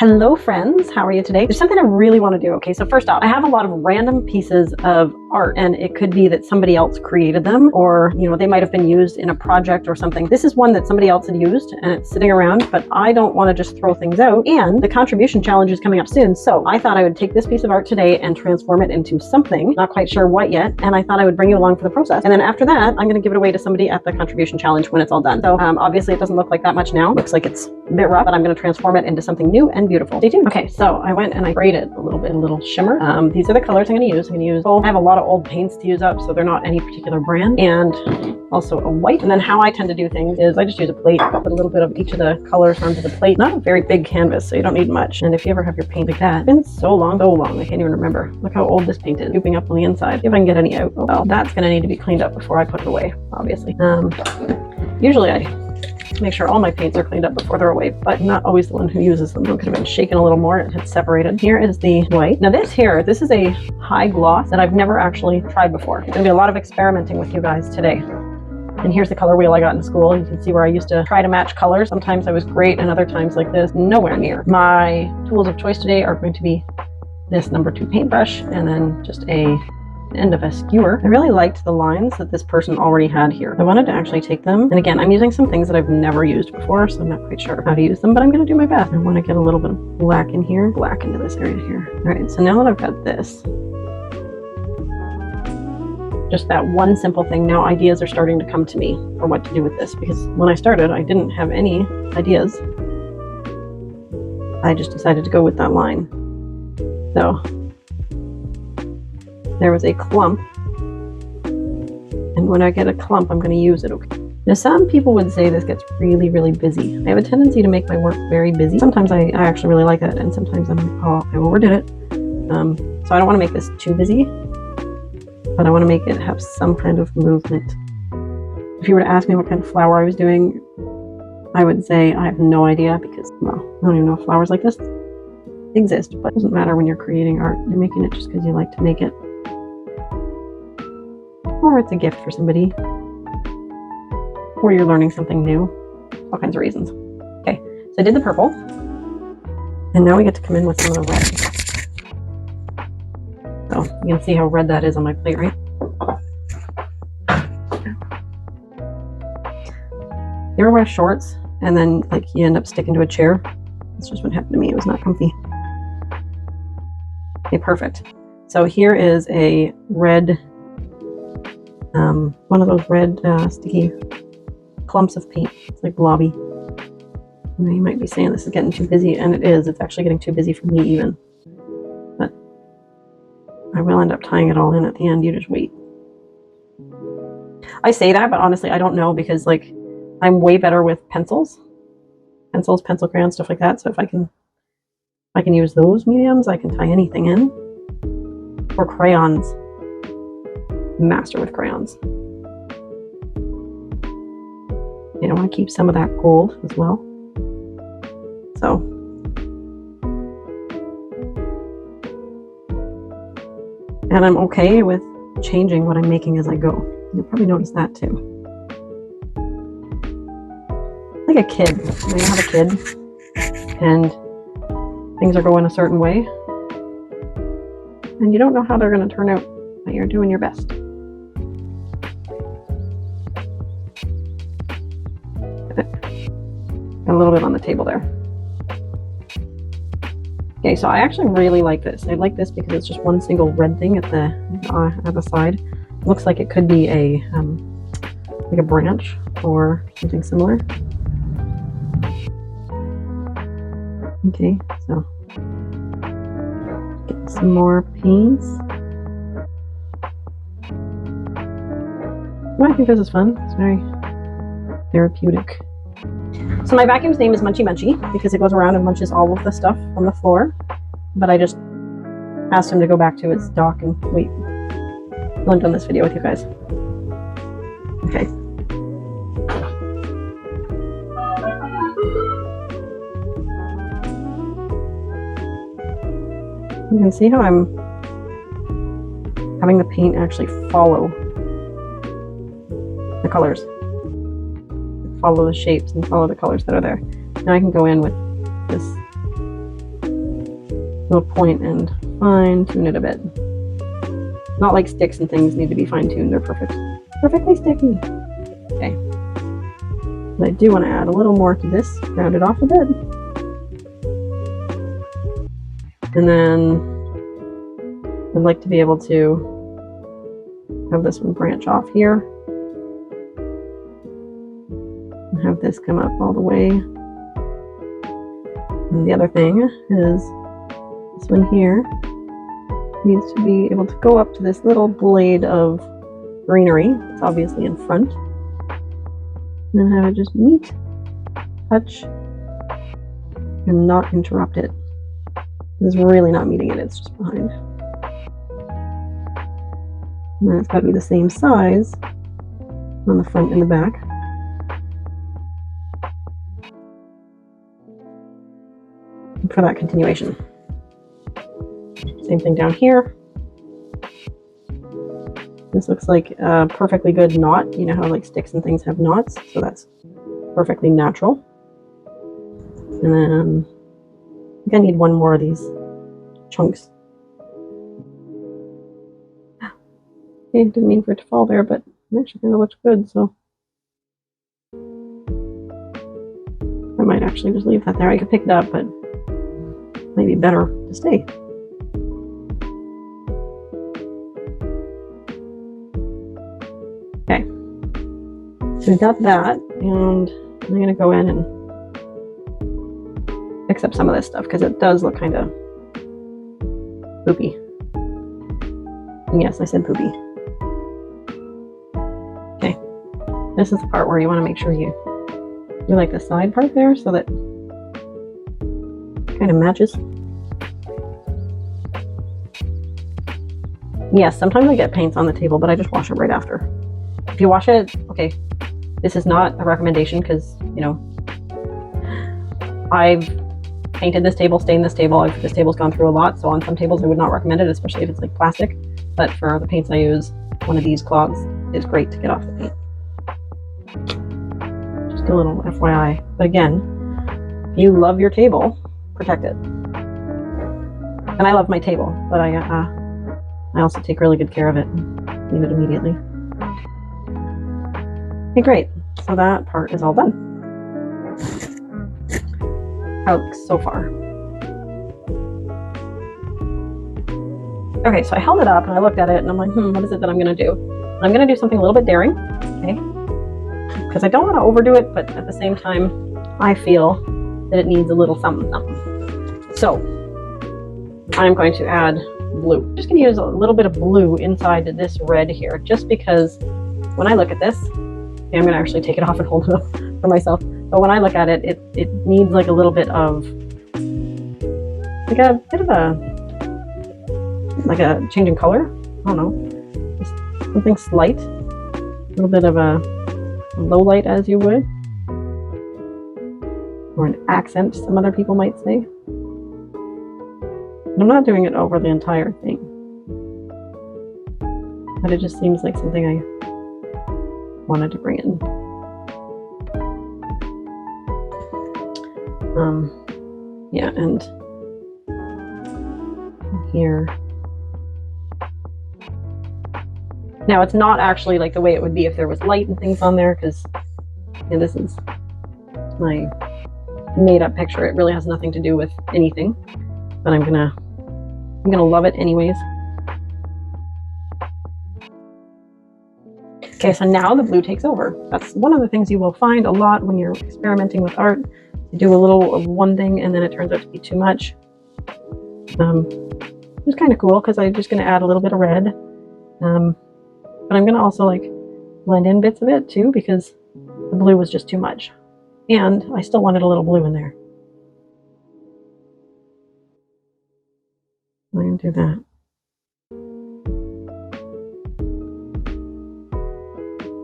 Hello friends, how are you today? There's something I really want to do. Okay, so first off, I have a lot of random pieces of art, and it could be that somebody else created them, or they might have been used in a project or something. This is one that somebody else had used and it's sitting around, but I don't want to just throw things out, and the contribution challenge is coming up soon, so I thought I would take this piece of art today and transform it into something, not quite sure what yet, and I thought I would bring you along for the process. And then after that, I'm going to give it away to somebody at the contribution challenge when it's all done. So obviously it doesn't look like that much now. Looks like it's a bit rough, but I'm going to transform it into something new and beautiful. Stay tuned. Okay, so I went and I braided a little shimmer. These are the colors I'm going to use. I have a lot of old paints to use up, so they're not any particular brand, and also a white. And then how I tend to do things is I just use a plate, put a little bit of each of the colors onto the plate. Not a very big canvas, so you don't need much. And if you ever have your paint like that, it's been so long, I can't even remember. Look how old this paint is, scooping up on the inside. See if I can get any out. Oh, well, that's going to need to be cleaned up before I put it away, obviously. Usually I make sure all my paints are cleaned up before they're away, but not always the one who uses them. It could have been shaken a little more, it had separated. Here is the white. Now this is a high gloss that I've never actually tried before. There's gonna be a lot of experimenting with you guys today. And here's the color wheel I got in school. You can see where I used to try to match colors. Sometimes I was great, and other times like this, nowhere near. My tools of choice today are going to be this number 2 paintbrush, and then just a end of a skewer. I really liked the lines that this person already had here. I wanted to actually take them, and again, I'm using some things that I've never used before, so I'm not quite sure how to use them, but I'm going to do my best. I want to get a little bit of black in here, black into this area here. All right, so now that I've got this, just that one simple thing, now ideas are starting to come to me for what to do with this, because when I started, I didn't have any ideas. I just decided to go with that line. So there was a clump, and when I get a clump, I'm going to use it. Okay. Now, some people would say this gets really, really busy. I have a tendency to make my work very busy. Sometimes I actually really like it, and sometimes I'm like, oh, I overdid it. So I don't want to make this too busy, but I want to make it have some kind of movement. If you were to ask me what kind of flower I was doing, I would say I have no idea, because, well, I don't even know if flowers like this exist, but it doesn't matter when you're creating art. You're making it just because you like to make it. Or it's a gift for somebody, or you're learning something new, all kinds of reasons. Okay, so I did the purple, and now we get to come in with some of the red. So you can see how red that is on my plate, right? You ever wear shorts and then like you end up sticking to a chair? That's just what happened to me. It was not comfy. Okay, perfect. So here is a red, one of those red sticky clumps of paint. It's like blobby. You might be saying this is getting too busy, and it is. It's actually getting too busy for me even. But I will end up tying it all in at the end. You just wait. I say that, but honestly, I don't know, because like I'm way better with pencils, pencil crayons, stuff like that. So if I can use those mediums, I can tie anything in. Or crayons. Master with crayons. I want to keep some of that gold as well. So and I'm okay with changing what I'm making as I go. You'll probably notice that too. Like a kid. When you have a kid and things are going a certain way, and you don't know how they're going to turn out, but you're doing your best. A little bit on the table there. Okay, so I actually really like this. I like this because it's just one single red thing at the side. It looks like it could be a like a branch or something similar. Okay, so get some more paints. Oh, I think this is fun. It's very therapeutic. So my vacuum's name is Munchy Munchy because it goes around and munches all of the stuff on the floor. But I just asked him to go back to his dock and wait till I'm done this video with you guys. Okay. You can see how I'm having the paint actually follow the colors. Follow the shapes and follow the colors that are there. Now I can go in with this to a point and fine tune it a bit. Not like sticks and things need to be fine tuned. They're perfectly sticky. Okay. But I do want to add a little more to this, round it off a bit. And then I'd like to be able to have this one branch off here. And have this come up all the way. And the other thing is this one here needs to be able to go up to this little blade of greenery. It's obviously in front. And then have it just meet, touch, and not interrupt it. It's really not meeting it, it's just behind. And then it's got to be the same size on the front and the back. For that continuation. Same thing down here. This looks like a perfectly good knot. You know how like sticks and things have knots, so that's perfectly natural. And then I think I need one more of these chunks. Okay, didn't mean for it to fall there, but it actually kind of looks good, so I might actually just leave that there. I could pick it up, but maybe better to stay. Okay, so we've got that, and I'm going to go in and fix up some of this stuff because it does look kind of poopy. And yes, I said poopy. Okay, this is the part where you want to make sure you like the side part there so that kind of matches. Yes, sometimes I get paints on the table, but I just wash it right after. If you wash it, okay, this is not a recommendation because, you know, I've painted this table, stained this table. This table's gone through a lot, so on some tables I would not recommend it, especially if it's like plastic. But for the paints I use, one of these cloths is great to get off the paint. Just a little FYI. But again, if you love your table, protect it. And I love my table, but I also take really good care of it and clean it immediately. Okay, great. So that part is all done. How it looks so far. Okay, so I held it up and I looked at it and I'm like, what is it that I'm going to do? I'm going to do something a little bit daring, okay? Because I don't want to overdo it, but at the same time, I feel that it needs a little something, something. So I'm going to add blue. I'm just going to use a little bit of blue inside this red here, just because when I look at this, okay, I'm going to actually take it off and hold it up for myself. But when I look at it, it needs like a little bit of, like a bit of a change in color. I don't know, just something slight, a little bit of a low light, as you would, or an accent, some other people might say. And I'm not doing it over the entire thing, but it just seems like something I wanted to bring in. Yeah, and here. Now it's not actually like the way it would be if there was light and things on there, because this is my made-up picture. It really has nothing to do with anything, but I'm gonna love it anyways. Okay, so now the blue takes over. That's one of the things you will find a lot when you're experimenting with art. You do a little of one thing and then it turns out to be too much. It's kind of cool because I'm just going to add a little bit of red. But I'm going to also like blend in bits of it too, because the blue was just too much. And I still wanted a little blue in there. I'm going to do that.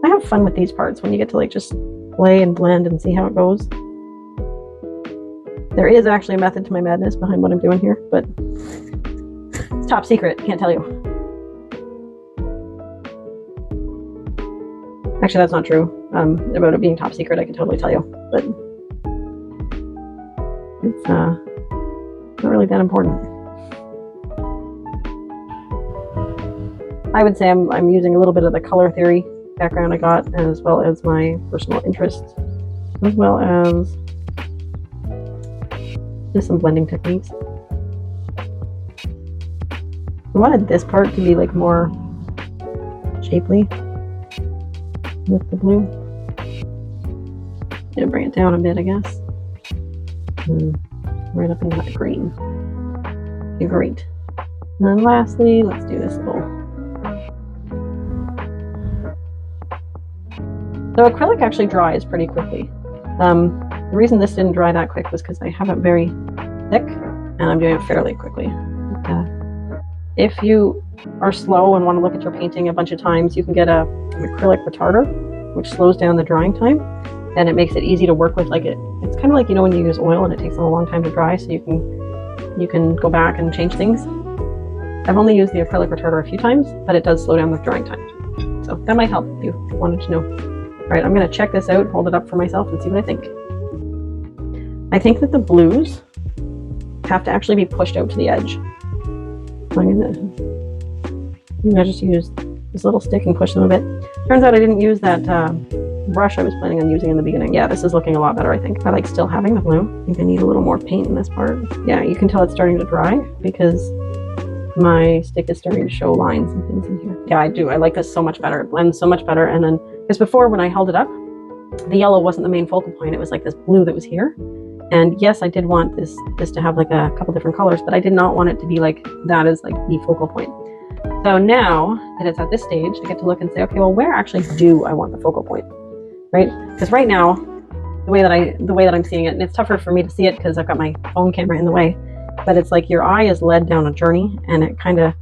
I have fun with these parts when you get to like just play and blend and see how it goes. There is actually a method to my madness behind what I'm doing here, but it's top secret, can't tell you. Actually, that's not true. About it being top secret, I can totally tell you, but it's not really that important. I would say I'm using a little bit of the color theory background I got, as well as my personal interests, as well as just some blending techniques. I wanted this part to be like more shapely with the blue. Gonna bring it down a bit, I guess. Right up into that green. Okay, great. And then lastly, let's do this little. So acrylic actually dries pretty quickly. The reason this didn't dry that quick was because I have it very thick and I'm doing it fairly quickly. If you are slow and want to look at your painting a bunch of times, you can get an acrylic retarder, which slows down the drying time, and it makes it easy to work with. Like it's kind of like, you know, when you use oil and it takes a long time to dry, so you can go back and change things. I've only used the acrylic retarder a few times, but it does slow down the drying time. So that might help if you wanted to know. All right, I'm going to check this out, hold it up for myself, and see what I think. I think that the blues have to actually be pushed out to the edge. I'm gonna just use this little stick and push them a bit. Turns out I didn't use that brush I was planning on using in the beginning. Yeah, this is looking a lot better, I think. I like still having the blue. I think I need a little more paint in this part. Yeah, you can tell it's starting to dry because my stick is starting to show lines and things in here. Yeah, I do. I like this so much better. It blends so much better. And then, because before when I held it up, the yellow wasn't the main focal point. It was like this blue that was here. And yes, I did want this to have like a couple different colors, but I did not want it to be like that is like the focal point. So now that it's at this stage, I get to look and say, okay, well, where actually do I want the focal point, right? Because right now, the way that I'm seeing it, and it's tougher for me to see it because I've got my phone camera in the way, but it's like your eye is led down a journey, and it kind of,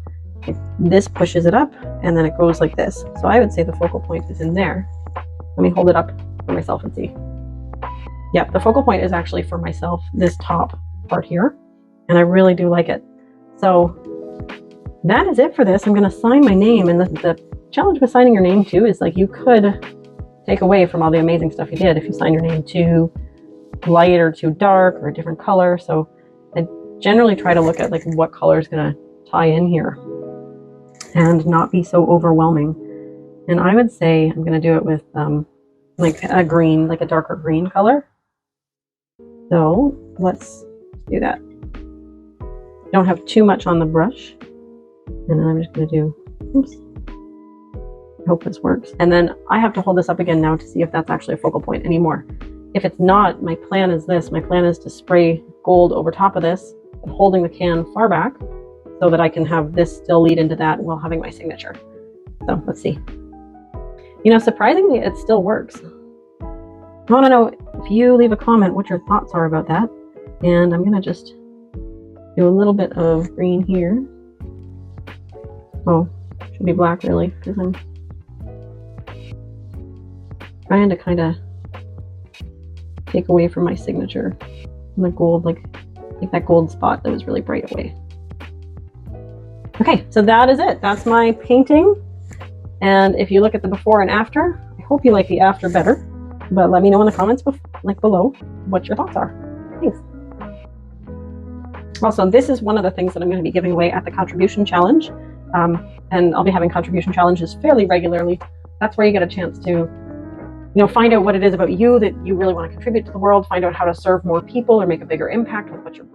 this pushes it up, and then it goes like this. So I would say the focal point is in there. Let me hold it up for myself and see. Yeah, the focal point is actually for myself, this top part here, and I really do like it. So that is it for this. I'm going to sign my name, and the challenge with signing your name too is like you could take away from all the amazing stuff you did if you sign your name too light or too dark or a different color. So I generally try to look at like what color is going to tie in here and not be so overwhelming. And I would say I'm going to do it with like a green, like a darker green color. So let's do that. Don't have too much on the brush. And then I'm just going to do, oops. I hope this works. And then I have to hold this up again now to see if that's actually a focal point anymore. If it's not, my plan is this. My plan is to spray gold over top of this, holding the can far back so that I can have this still lead into that while having my signature. So let's see. You know, surprisingly, it still works. I want to know if you leave a comment what your thoughts are about that. And I'm going to just do a little bit of green here. Oh, should be black really, because I'm trying to kind of take away from my signature. And the gold, like, take that gold spot that was really bright away. Okay, so that is it. That's my painting. And if you look at the before and after, I hope you like the after better. But let me know in the comments below what your thoughts are. Thanks. Also, this is one of the things that I'm going to be giving away at the contribution challenge. And I'll be having contribution challenges fairly regularly. That's where you get a chance to, you know, find out what it is about you that you really want to contribute to the world, find out how to serve more people or make a bigger impact with what you're